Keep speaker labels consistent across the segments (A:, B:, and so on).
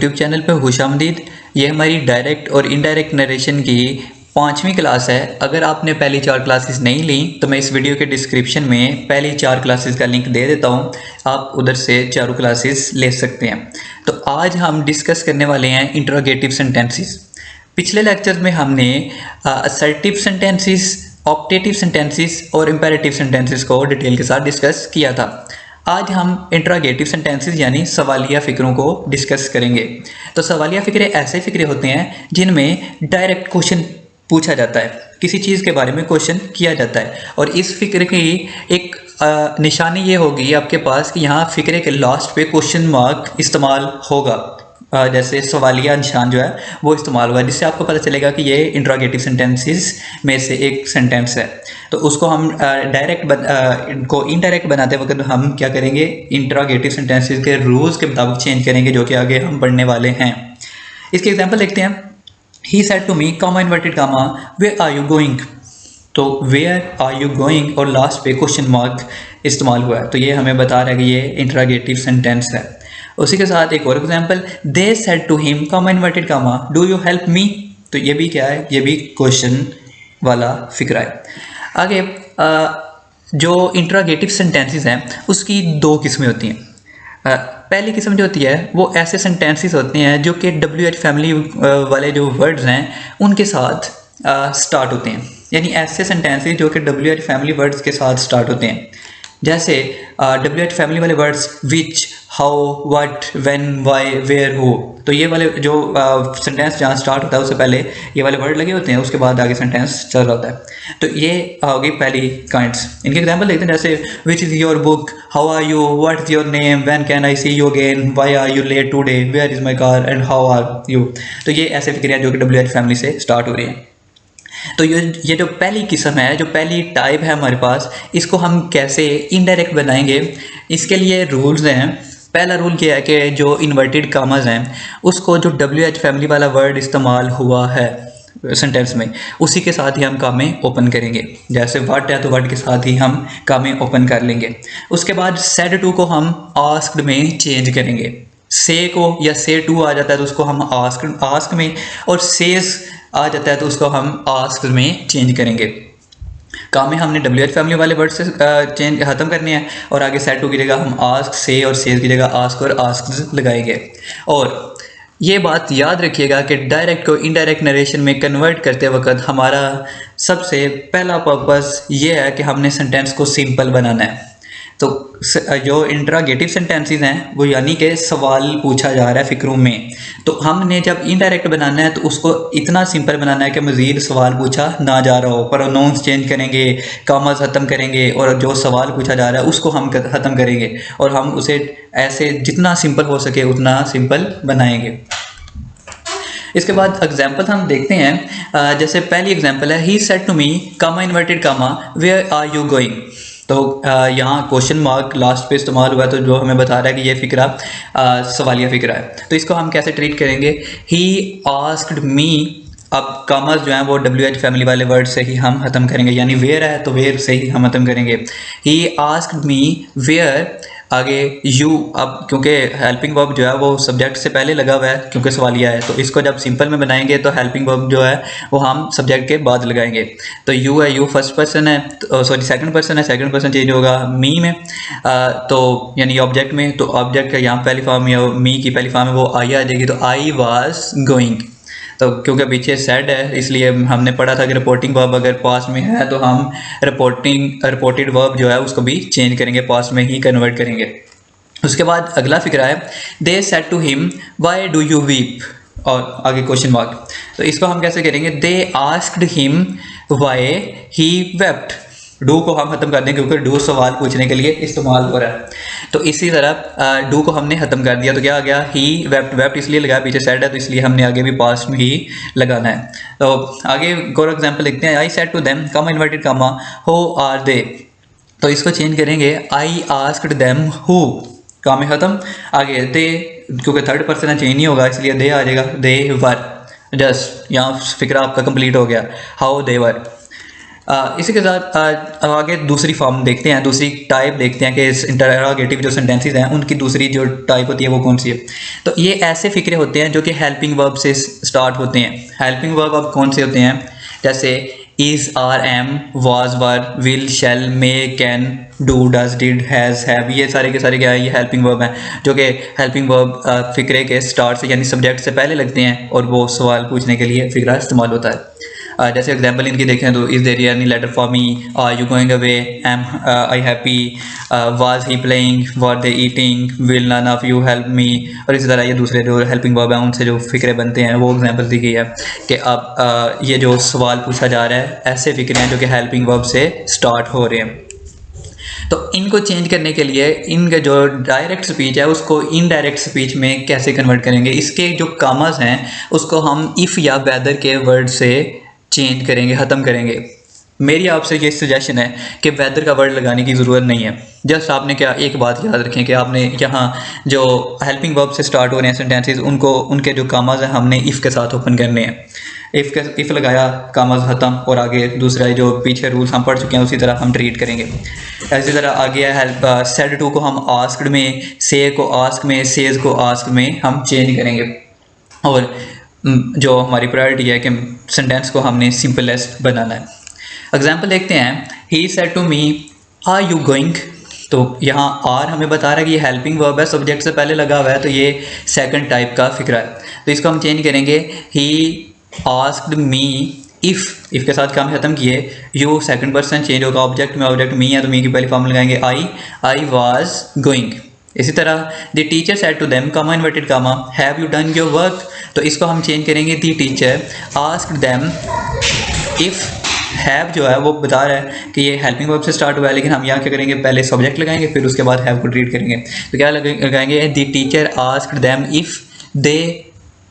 A: YouTube channel पर खुशामदीद। ये हमारी डायरेक्ट और इनडायरेक्ट नरेशन की 5वीं क्लास है। अगर आपने पहली 4 क्लासेस नहीं ली तो मैं इस वीडियो के डिस्क्रिप्शन में पहली 4 क्लासेस का लिंक दे देता हूँ, आप उधर से चारों क्लासेस ले सकते हैं। तो आज हम डिस्कस करने वाले हैं इंट्रोगेटिव सेंटेंसेस। पिछले लेक्चर में हमने असर्टिव सेंटेंसेस, ऑप्टेटिव सेंटेंसेस और इंपेरेटिव सेंटेंसेस को डिटेल के साथ डिस्कस किया था। आज हम इंट्रोगेटिव सेंटेंसेस यानी सवालिया फ़िक्रों को डिस्कस करेंगे। तो सवालिया फ़िक्रे ऐसे फ़िक्रे होते हैं जिनमें डायरेक्ट क्वेश्चन पूछा जाता है, किसी चीज़ के बारे में क्वेश्चन किया जाता है। और इस फ़िक्र की एक निशानी ये होगी आपके पास कि यहाँ फ़िक्रे के लास्ट पे क्वेश्चन मार्क इस्तेमाल होगा, जैसे सवालिया निशान जो है वो इस्तेमाल होगा, जिससे आपको पता चलेगा कि ये इंट्रोगेटिव सेंटेंसेस में से एक सेंटेंस है। तो उसको हम को इनडायरेक्ट बनाते वक्त हम क्या करेंगे, इंट्रोगेटिव सेंटेंसेस के रूल्स के मुताबिक चेंज करेंगे, जो कि आगे हम पढ़ने वाले हैं। इसके एग्जाम्पल देखते हैं। He said to me, comma inverted comma, where are you going? तो where are you going और लास्ट पे क्वेश्चन मार्क इस्तेमाल हुआ है, तो ये हमें बता रहा है कि ये इंट्रोगेटिव सेंटेंस है। उसी के साथ एक और example, they said to him, comma inverted comma, do you help me? तो ये भी क्या है, ये भी क्वेश्चन वाला फिक्रा है। आगे जो इंट्रोगेटिव सेंटेंसेस हैं उसकी 2 किस्में होती हैं। पहली किस्म जो होती है वो ऐसे सेंटेंसेस होते हैं जो कि WH फैमिली वाले जो वर्ड्स हैं उनके साथ स्टार्ट होते हैं, यानी ऐसे सेंटेंसेस जो कि WH फैमिली वर्ड्स के साथ स्टार्ट होते हैं। जैसे WH फैमिली वाले words which, how, what, when, why, where, who, तो ये वाले जो सेंटेंस जहाँ स्टार्ट होता है उससे पहले ये वाले वर्ड लगे होते हैं, उसके बाद आगे सेंटेंस चल रहा होता है। तो ये होगी पहली काइंड्स। इनके एग्जांपल देखते हैं, जैसे which is your book, how are you, what is your name, when can I see you again, why are you late today, where is my car and how are you. तो ये ऐसे फिक्र हैं जो कि WH फैमिली से start हो रही हैं। तो ये जो पहली किस्म है, जो पहली टाइप है हमारे पास, इसको हम कैसे इनडायरेक्ट बनाएंगे, इसके लिए रूल्स हैं। पहला रूल क्या है कि जो इन्वर्टेड कामाज हैं उसको जो WH फैमिली वाला वर्ड इस्तेमाल हुआ है सेंटेंस में, उसी के साथ ही हम कामें ओपन करेंगे। जैसे व्हाट है तो व्हाट के साथ ही हम कामें ओपन कर लेंगे। उसके बाद सेड टू को हम आस्क्ड में चेंज करेंगे। से को या से टू आ जाता है तो उसको हम आस्क में, और सेज आ जाता है तो उसको हम आस्क में चेंज करेंगे। काम में हमने WH फैमिली वाले वर्ड से चेंज ख़त्म करने हैं, और आगे सेट टू की जगह हम आस्क, से और सेज की जगह आस्क और आस्क लगाएंगे। और ये बात याद रखिएगा कि डायरेक्ट को इनडायरेक्ट नरेशन में कन्वर्ट करते वक्त हमारा सबसे पहला पर्पस ये है कि हमने सेंटेंस को सिंपल बनाना है। तो जो इंट्रोगेटिव सेंटेंसेस हैं वो यानी कि सवाल पूछा जा रहा है फ़िक्रों में, तो हमने जब इनडायरेक्ट बनाना है तो उसको इतना सिंपल बनाना है कि मज़ीद सवाल पूछा ना जा रहा हो। प्रोनाउंस चेंज करेंगे, कामाज ख़त्म करेंगे, और जो सवाल पूछा जा रहा है उसको हम ख़त्म करेंगे, और हम उसे ऐसे जितना सिंपल हो सके उतना सिंपल बनाएंगे। इसके बाद एग्जाम्पल हम देखते हैं। जैसे पहली एग्जाम्पल है, he said to me, comma inverted comma, where are you going. तो यहाँ क्वेश्चन मार्क लास्ट पे इस्तेमाल हुआ है, तो जो हमें बता रहा है कि ये फ़िक्रा सवालिया फ़िक्रा है। तो इसको हम कैसे ट्रीट करेंगे, ही आस्क्ड मी। अब कामर्स जो है वो WH फैमिली वाले वर्ड से ही हम ख़त्म करेंगे, यानी वेयर है तो वेयर से ही हम ख़त्म करेंगे। ही आस्क्ड मी वेयर, आगे यू। अब क्योंकि हेल्पिंग वर्ब जो है वो सब्जेक्ट से पहले लगा हुआ है क्योंकि सवालिया है, तो इसको जब सिंपल में बनाएंगे तो हेल्पिंग वर्ब जो है वो हम सब्जेक्ट के बाद लगाएंगे। तो यू है, यू फर्स्ट पर्सन है, सॉरी सेकंड पर्सन है, सेकंड पर्सन चेंज होगा मी में, तो यानी ऑब्जेक्ट में। तो ऑब्जेक्ट का यहाँ पहली फॉर्म या मी की पहली फॉर्म है वो आई आ जाएगी, तो आई वाज गोइंग। तो क्योंकि पीछे सेड है इसलिए हमने पढ़ा था कि रिपोर्टिंग वर्ब अगर पास्ट में है तो हम रिपोर्टेड वर्ब जो है उसको भी चेंज करेंगे, पास्ट में ही कन्वर्ट करेंगे। उसके बाद अगला फिक्रा है, they said to him, why do you weep, और आगे क्वेश्चन मार्क। तो इसको हम कैसे करेंगे, they asked him why he wept. Do को हम ख़त्म कर देंगे क्योंकि डू सवाल पूछने के लिए इस्तेमाल हो रहा है। तो इसी तरह डू को हमने ख़त्म कर दिया, तो क्या आ गया, ही वेप्ट। वेप्ट इसलिए लगाया, पीछे सेड है तो इसलिए हमने आगे भी पास्ट में ही लगाना है। तो आगे और एग्जाम्पल लिखते हैं, I said to them, comma inverted comma, who are they. तो इसको चेंज करेंगे, आई आस्क्ड देम हु, काम ख़त्म। आगे दे, क्योंकि थर्ड पर्सन चेंज नहीं होगा इसलिए दे आ जाएगा, दे वर। जस्ट यहाँ फिक्रा आपका कंप्लीट हो गया, हाउ दे वर। इसी के साथ आगे दूसरी फॉर्म देखते हैं, दूसरी टाइप देखते हैं कि इंटरोगेटिव जो सेंटेंसेस हैं उनकी दूसरी जो टाइप होती है वो कौन सी है। तो ये ऐसे फ़िक्रे होते हैं जो कि हेल्पिंग वर्ब से स्टार्ट होते हैं। हेल्पिंग वर्ब अब कौन से होते हैं, जैसे is, are, am, was, were, will, shall, may, can, do, does, did, has, have, ये सारे के सारे क्या है, ये हेल्पिंग वर्ब हैं जो कि हेल्पिंग वर्ब फ़िक्रे के स्टार्ट से यानी सब्जेक्ट से पहले लगते हैं और वो सवाल पूछने के लिए फ़िक्रा इस्तेमाल होता है। जैसे एग्जांपल इनकी देखें तो is there any letter for me, are you going away, am I happy, was he playing, were they eating, will none of you help me, और इसी तरह ये दूसरे जो हेल्पिंग वर्ब हैं उनसे जो फ़िक्रे बनते हैं वो एग्जांपल दी गई है कि अब ये जो सवाल पूछा जा रहा है ऐसे फ़िक्रे हैं जो कि हेल्पिंग वर्ब से स्टार्ट हो रहे हैं। तो इनको चेंज करने के लिए इनका जो डायरेक्ट स्पीच है उसको इनडायरेक्ट स्पीच में कैसे कन्वर्ट करेंगे, इसके जो कामास हैं उसको हम इफ़ या वेदर के वर्ड से चेंज करेंगे, ख़त्म करेंगे। मेरी आपसे ये सजेशन है कि वेदर का वर्ड लगाने की ज़रूरत नहीं है। जस्ट आपने क्या एक बात याद रखें कि आपने यहाँ जो हेल्पिंग वर्ब से स्टार्ट हो रहे हैं सेंटेंसेस उनको उनके जो कामाज हैं हमने इफ़ के साथ ओपन करने हैं। इफ़ लगाया, कामाज ख़त्म, और आगे दूसरा जो पीछे रूल्स हम पढ़ चुके हैं उसी तरह हम ट्रीट करेंगे। इसी तरह आगे है हेल्प, सेड टू को हम आस्क्ड में, से को आस्क में, सेज को आस्क में हम चेंज करेंगे। और जो हमारी प्रायोरिटी है कि सेंटेंस को हमने सिंपलेस्ट बनाना है। एग्जाम्पल देखते हैं, he said to me are you going. तो यहाँ आर हमें बता रहा है कि ये हेल्पिंग वर्ब है, सब्जेक्ट से पहले लगा हुआ है, तो ये सेकंड टाइप का फिक्रा है। तो इसको हम चेंज करेंगे, ही आस्क्ड मी इफ़ के साथ काम खत्म किए, यू सेकंड पर्सन चेंज होगा ऑब्जेक्ट में, ऑब्जेक्ट मी है तो मी की पहली फॉर्म लगाएंगे आई वाज गोइंग। इसी तरह the teacher said to them, comma inverted comma, have you done your work. तो इसको हम चेंज करेंगे, the teacher asked them if, have जो है वो बता रहा है कि ये हेल्पिंग वर्ब से स्टार्ट हुआ है, लेकिन हम यहाँ क्या करेंगे, पहले सब्जेक्ट लगाएंगे फिर उसके बाद हैव को ट्रीट करेंगे। तो क्या लगाएंगे, the teacher asked them if they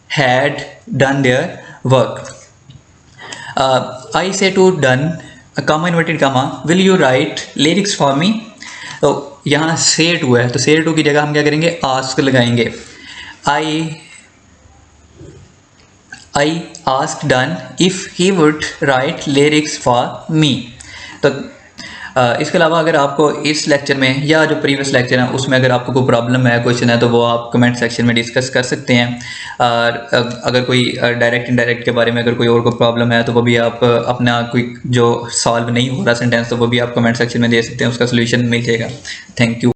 A: had done their work. I say to done, comma inverted comma, will you write lyrics for me. तो यहाँ से टू है तो से टू की जगह हम क्या करेंगे, आस्क लगाएंगे। I asked Dan if he would write lyrics for me। तो इसके अलावा अगर आपको इस लेक्चर में या जो प्रीवियस लेक्चर है उसमें अगर आपको कोई प्रॉब्लम है, क्वेश्चन है, तो वो आप कमेंट सेक्शन में डिस्कस कर सकते हैं। और अगर कोई डायरेक्ट इनडायरेक्ट के बारे में अगर कोई और कोई प्रॉब्लम है तो वो भी आप अपना कोई जो सॉल्व नहीं हो रहा सेंटेंस तो वो भी आप कमेंट सेक्शन में दे सकते हैं, उसका सोल्यूशन मिल जाएगा। Thank you.